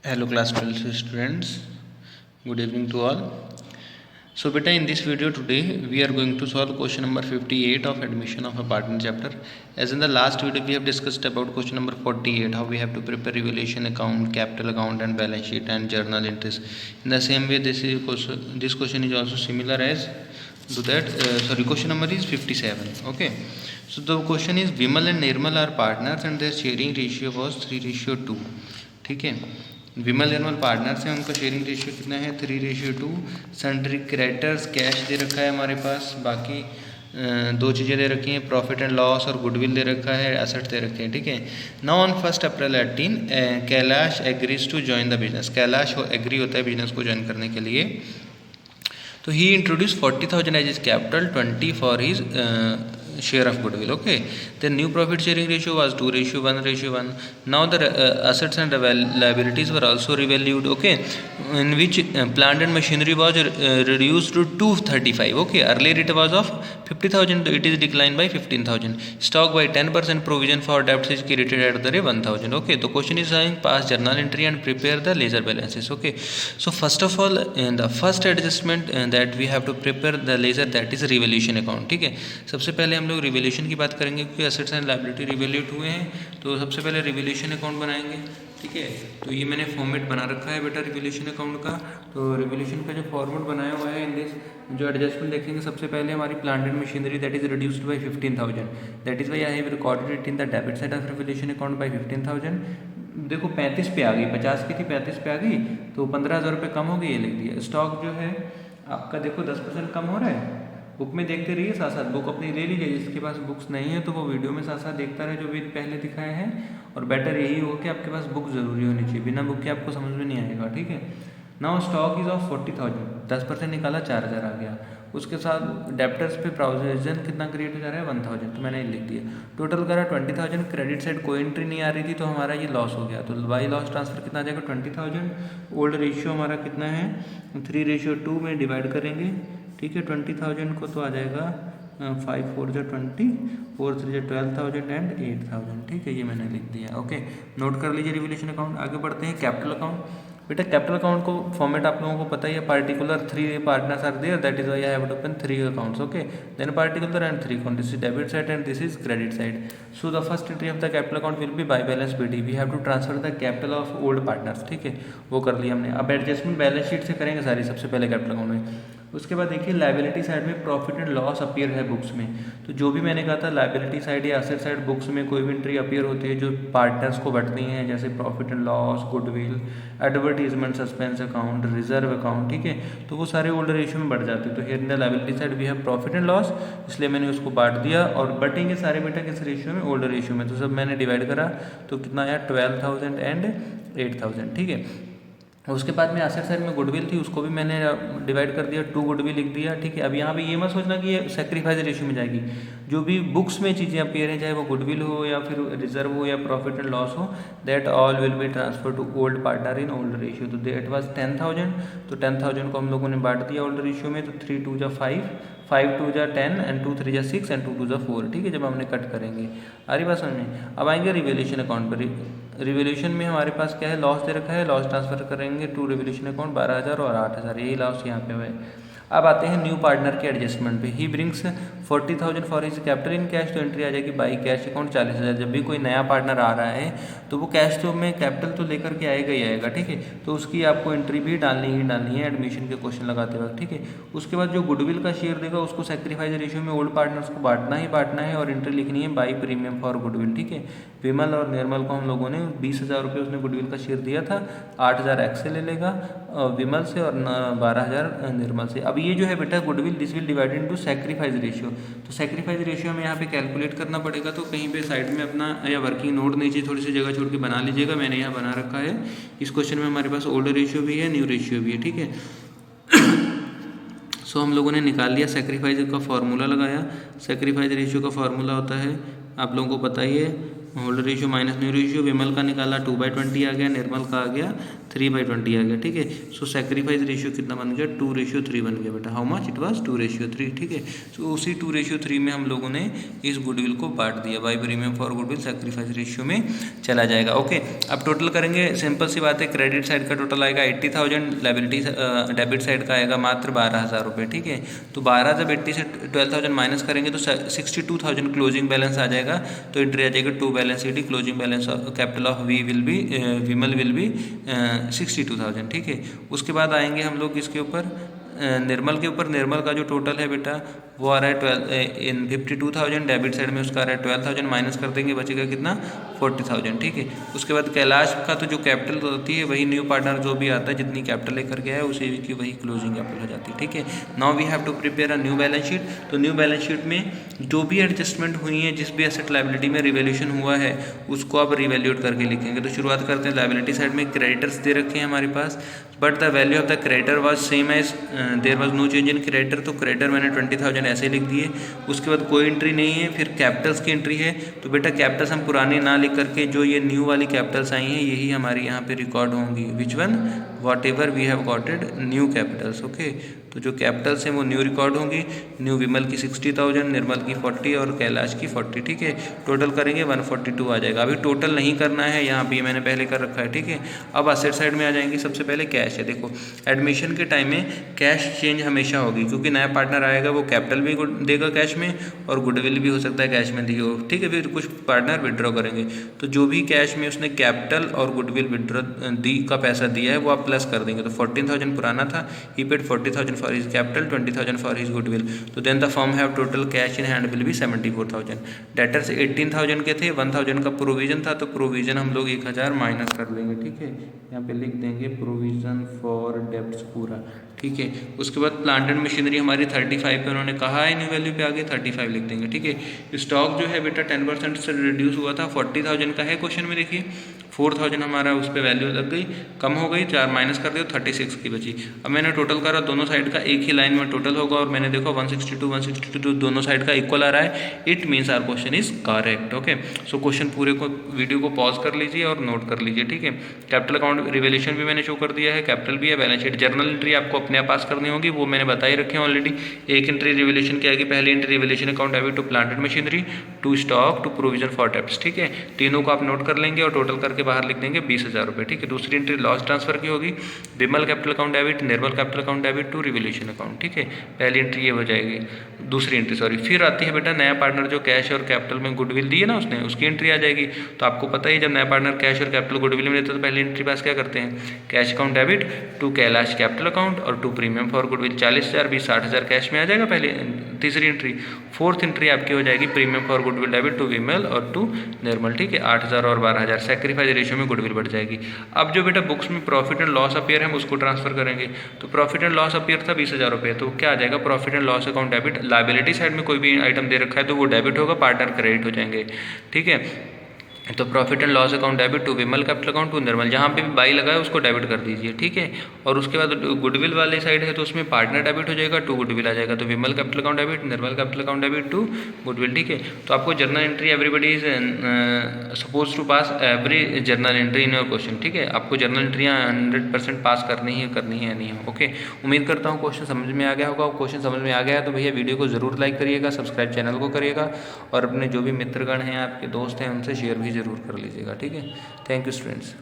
Hello class 12 students, good evening to all. So beta, in this video today we are going to solve question number 58 of admission of a partner chapter. As in the last video we have discussed about question number 48, how we have to prepare revaluation account, capital account and balance sheet and journal entries. In the same way this question is also similar as to that. Question number is 57. Okay, so the question is Vimal and Nirmal are partners and their sharing ratio was 3:2. ठीक है, विमल निर्मल partners हैं, उनका sharing ratio कितना है 3:2। Sundry creditors cash दे रखा है हमारे पास, बाकी दो चीज़ें दे रखी हैं, प्रॉफिट एंड लॉस और गुडविल दे रखा है, एसेट दे रखे हैं। ठीक है, now on 1 April 18 Kailash agrees to join the business. Kailash agree होता है बिजनेस को ज्वाइन करने के लिए। तो he introduce 40,000 as his capital, 20 for his share of goodwill. Okay, the new profit sharing ratio was 2:1:1. Now the assets and liabilities were also revalued. Okay, in which plant and machinery was reduced to 235. Okay, earlier it was of 50,000, it is declined by 15,000. Stock by 10%, provision for debts is created at the rate 1,000. Okay, the question is saying pass journal entry and prepare the ledger balances. Okay, so first of all the first adjustment that we have to prepare the ledger, that is revaluation account. ठीक है, सबसे पहले हम लोग revaluation की बात करेंगे क्योंकि एसेट्स एंड लायबिलिटी रिवैल्यूट हुए हैं, तो सबसे पहले रिवैल्यूएशन अकाउंट बनाएंगे। ठीक है, तो ये मैंने फॉर्मेट बना रखा है बेटा रिवैल्यूएशन अकाउंट का। तो रिवैल्यूएशन का जो फॉर्मेट बनाया हुआ है इन दिस, जो एडजस्टमेंट देखेंगे सबसे पहले हमारी plant and machinery that is reduced by 15,000, that is why I have recorded it in the debit side of revaluation account by 15,000। देखो 35 पे आ गई, 50 की थी 35 पे आ गई, तो 15,000 रुपये कम हो गई, ये लिख दिया। स्टॉक जो है आपका देखो 10% कम हो रहा है, बुक में देखते रहिए, साथ साथ बुक अपनी ले लीजिए। जिसके पास बुक्स नहीं है तो वो वीडियो में साथ साथ देखता रहे जो भी पहले दिखाए हैं, और बेटर यही हो कि आपके पास बुक ज़रूरी होनी चाहिए, बिना बुक के आपको समझ में नहीं आएगा। ठीक है, नाउ स्टॉक इज ऑफ 40,000, 10% निकाला 4,000 आ गया। उसके साथ डेप्टर्स पे प्रोविजन कितना क्रिएट हो जा रहा है 1,000, तो मैंने लिख दिया। टोटल करा 20,000, क्रेडिट साइड कोई एंट्री नहीं आ रही थी तो हमारा ये लॉस हो गया। तो बाई लॉस ट्रांसफर कितना आ जाएगा 20,000। ओल्ड रेशियो हमारा कितना है 3:2 में डिवाइड करेंगे। ठीक है, 20,000 को तो आ जाएगा 5 4 जा 20, 4 3 जा 12,000 एंड 8,000। ठीक है, ये मैंने लिख दिया। ओके, नोट कर लीजिए रिवैल्यूएशन अकाउंट। आगे बढ़ते हैं कैपिटल अकाउंट। बेटा कैपिटल अकाउंट को फॉर्मेट आप लोगों को पता ही है, particular 3 partners are there, that is why I have to open 3 accounts. Okay, then particular and 3 account, this is debit side and this is credit side. So the first entry of the capital account will be by balance BD. We have to transfer the capital of old partners. ठीक है, वो कर लिया हमने. अब adjustment balance sheet से करेंगे सारी, सबसे पहले कैपिटल अकाउंट में. उसके बाद देखिए लाइबिलिटी साइड में प्रॉफिट एंड लॉस अपीयर है बुक्स में. तो जो भी मैंने कहा था लाइबिलिटी साइड या एसेट साइड बुक्स में कोई भी एंट्री अपीयर होती है जो पार्टनर्स को बढ़ती हैं, जैसे profit and loss, goodwill, advertisement, suspense account, reserve account, ठीक है, तो वो सारे ओल्ड रेशियो में बढ़ जाते हैं. तो here in the liability side we have profit and loss, इसलिए मैंने उसको बांट दिया. और बटेंगे सारे बेटा किस रेशियो में, ओल्ड रेशियो में. तो सब मैंने डिवाइड करा तो कितना आया 12,000 एंड 8,000. ठीक है, उसके बाद में एसेट साइड में गुडविल थी, उसको भी मैंने डिवाइड कर दिया, 2 गुडविल लिख दिया. ठीक है, अब यहाँ पे ये मत सोचना कि ये सेक्रीफाइस रेशियो में जाएगी. जो भी बुक्स में चीज़ें अपीयर हैं, चाहे वो गुडविल हो या फिर रिजर्व हो या प्रॉफिट एंड लॉस हो, that all will be transfer to old partner in old ratio. तो दैट वाज 10,000. तो 10,000 को हम लोगों ने बांट दिया ओल्ड रेशियो में. तो 3 2 जा 5, 5 2 जा 10 एंड 2 3 जा 6 एंड 2 2 जा 4. ठीक है, जब हमने कट करेंगे आ रही बात समझ में. अब आएंगे रिवैल्यूएशन अकाउंट पर. रिवैल्यूएशन में हमारे पास क्या है, लॉस दे रखा है, लॉस ट्रांसफर करेंगे टू रिवैल्यूएशन अकाउंट 12,000 और 8,000, यही लॉस यहाँ पे है. अब आते हैं न्यू पार्टनर के एडजस्टमेंट पे. He brings 40,000 for his capital in cash. तो एंट्री आ जाएगी बाई कैश अकाउंट 40,000. जब भी कोई नया पार्टनर आ रहा है तो वो कैश तो में कैपिटल तो लेकर के आएगा ही आएगा. ठीक है, तो उसकी आपको एंट्री भी डालनी ही डालनी है एडमिशन के क्वेश्चन लगाते वक्त. ठीक है, उसके बाद जो गुडविल का शेयर देगा उसको सेक्रीफाइस रेशियो में ओल्ड पार्टनर्स को बांटना ही बांटना है और एंट्री लिखनी है बाई प्रीमियम फॉर गुडविल. ठीक है, विमल और निर्मल को हम लोगों ने 20,000 रुपये उसने गुडविल का शेयर दिया था, 8,000 एक्स से ले लेगा विमल से और 12,000 निर्मल से. अब ये जो है बेटा goodwill this will divided into sacrifice ratio. तो सैक्रिफाइस रेशियो हमें यहाँ पे कैलकुलेट करना पड़ेगा. तो कहीं पे साइड में अपना या वर्किंग नोट नीचे थोड़ी सी जगह छोड़ के बना लीजिएगा. मैंने यहाँ बना रखा है. इस क्वेश्चन में हमारे पास ओल्ड रेशियो भी है, न्यू रेशियो भी है. ठीक है, सो हम लोगों ने निकाल लिया, सैक्रिफाइस का फार्मूला लगाया. सैक्रिफाइस रेशियो का फार्मूला होता है, आप लोगों को पता ही है, old ratio minus new ratio, Vimal का निकाला 2/20 आ गया, निर्मल का आ गया 3/20 आ गया, ठीक है। सो सेक्रीफाइस रेशियो कितना बन गया, 2:3 बन गया बेटा। हाउ मच, इट वाज 2:3, ठीक है। सो उसी 2:3 में हम लोगों ने इस गुडविल को बांट दिया, by premium for goodwill sacrifice ratio में चला जाएगा। ओके, अब टोटल करेंगे, सिंपल सी बात है, क्रेडिट साइड का टोटल आएगा 80,000, लाइबिलिटी डेबिट साइड का आएगा मात्र 12,000 रुपये, ठीक है। तो 12 जब 80 से 12,000 माइनस करेंगे तो 62,000 क्लोजिंग बैलेंस आ जाएगा। तो एंट्री आ जाएगा to balance sheet, closing balance capital of Vimal will be 62,000, ठीक है। उसके बाद आएंगे हम लोग इसके ऊपर निर्मल के ऊपर। निर्मल का जो टोटल है बेटा वो आ रहा है 52,000, डेबिट साइड में उसका आ रहा है 12,000, माइनस कर देंगे बचेगा कितना 40,000, ठीक है। उसके बाद कैलाश का तो जो कैपिटल होती है वही न्यू पार्टनर जो भी आता है जितनी कैपिटल लेकर के आया उसी की वही क्लोजिंग कैपिटल हो जाती है, ठीक है। Now we have to prepare a new balance sheet. तो न्यू बैलेंस शीट में जो भी एडजस्टमेंट हुई है, जिस भी एसेट लाइबिलिटी में रिवैल्यूएशन हुआ है उसको आप रिवैल्यूएट करके लिखेंगे। तो शुरुआत करते हैं, लाइबिलिटी साइड में क्रेडिटर्स दे रखे हैं हमारे पास, but the value of the creditor was same as there was no change in creditor. तो क्रेडिटर मैंने 20,000 ऐसे लिख दिए। उसके बाद कोई एंट्री नहीं है, फिर कैपिटल्स की एंट्री है। तो बेटा कैपिटल्स हम पुरानी ना लिख करके जो ये न्यू वाली कैपिटल्स आई हैं यही हमारी यहाँ पे रिकॉर्ड होंगी। Which one, whatever we have gotted new capitals, okay. तो जो कैपिटल्स हैं वो न्यू रिकॉर्ड होंगी। न्यू विमल की 60,000, निर्मल की 40 और कैलाश की 40, ठीक है। टोटल करेंगे 142 आ जाएगा। अभी टोटल नहीं करना है, यहाँ पे मैंने पहले कर रखा है, ठीक है। अब असेट साइड में आ जाएंगे। सबसे पहले कैश है। देखो एडमिशन के टाइम में कैश चेंज हमेशा होगी, क्योंकि नया पार्टनर आएगा वो कैपिटल भी देगा कैश में और गुडविल भी हो सकता है कैश में दी हो, ठीक है। फिर कुछ पार्टनर विड्रॉ करेंगे, तो जो भी कैश में उसने कैपिटल और गुडविल विड्रॉ दी का पैसा दिया है वो आप प्लस कर देंगे। तो 14,000 पुराना था, he paid 40,000 for his capital, 20,000 for his goodwill. तो then the firm have total cash in hand will be 74,000। Debtors 18,000 के थे, 1,000 का प्रोविजन था, तो प्रोविजन हम लोग 1,000 माइनस कर लेंगे, ठीक है। यहाँ पे लिख देंगे प्रोविजन फॉर डेब्ट्स पूरा, ठीक है। उसके बाद प्लांट एंड मशीनरी हमारी 35 पे उन्होंने कहा है, न्यू वैल्यू पे आगे 35 लिख देंगे, ठीक है। स्टॉक जो है बेटा 10% से रिड्यूस हुआ था, 40,000 का है क्वेश्चन में, देखिए 4,000 हमारा उस पर वैल्यू लग गई, कम हो गई, 4 माइनस कर दिया, 36 की बची। अब मैंने टोटल करा, दोनों साइड का एक ही लाइन में टोटल होगा और मैंने देखो 162 दोनों साइड का इक्वल आ रहा है। It means our question is correct, okay. So question पूरे को वीडियो को पॉज कर लीजिए और नोट कर लीजिए, ठीक है। कैपिटल अकाउंट रिवैल्यूएशन भी मैंने शो कर दिया है, कैपिटल भी है, बैलेंस शीट। जर्नल एंट्री आपको अपने आप पास करनी होगी, वो मैंने बता ही रखे हैं ऑलरेडी। एक एंट्री रिवैल्यूएशन की आएगी, पहली entry revaluation account debit to plant and machinery, to stock, to provision for debts, ठीक है। तीनों को आप नोट कर लेंगे और टोटल करके बाहर लिख देंगे 20,000 रुपये, ठीक है। दूसरी एंट्री लॉस ट्रांसफर की होगी, Vimal capital account debit, Nirmal capital account debit to revaluation account, ठीक है। पहली एंट्री ये हो जाएगी, दूसरी एंट्री सॉरी। फिर आती है बेटा नया पार्टनर जो कैश और कैपिटल में गुडविल दी है ना उसने, उसकी एंट्री आ जाएगी। तो आपको पता ही जब नया पार्टनर कैश और कैपिटल गुडविल में देता है तो पहली एंट्री पास क्या करते हैं, cash account debit to Kailash capital account और to premium for goodwill. 40,000 20 60,000 cash में आ जाएगा पहले तीसरी एंट्री। फोर्थ एंट्री आपकी हो जाएगी premium for goodwill debit to Vimal और टू निर्मल, ठीक है। 8,000 और 12,000 सेक्रीफाइस रेशियो में गुडविल बढ़ जाएगी। अब जो बेटा बुक्स में प्रॉफिट एंड लॉस अपीयर है हम उसको ट्रांसफर करेंगे। तो प्रॉफिट एंड लॉस अपीयर था 20,000 रुपये, तो क्या आ जाएगा profit and loss account debit. Liability side में कोई भी आइटम दे रखा है तो वो डेबिट होगा, पार्टनर क्रेडिट हो जाएंगे, ठीक है। तो profit and loss account debit to Vimal capital account to Nirmal, जहाँ पे भी बाई लगा है उसको डेबिट कर दीजिए, ठीक है। और उसके बाद गुडविल वाले साइड है तो उसमें पार्टनर डेबिट हो जाएगा, टू गुडविल आ जाएगा। तो Vimal capital account debit, Nirmal capital account debit to goodwill, ठीक है। तो आपको journal entry everybody is suppose to pass every journal entry in your question, ठीक है। आपको जर्नल एंट्रियाँ 100% पास करनी है या नहीं है, ओके। उम्मीद करता हूँ क्वेश्चन समझ में आ गया होगा। क्वेश्चन समझ में आ गया है तो भैया वीडियो को ज़रूर लाइक करिएगा, सब्सक्राइब चैनल को करिएगा और अपने जो भी मित्रगण हैं आपके दोस्त हैं उनसे शेयर भी ज़रूर कर लीजिएगा, ठीक है। Thank you students.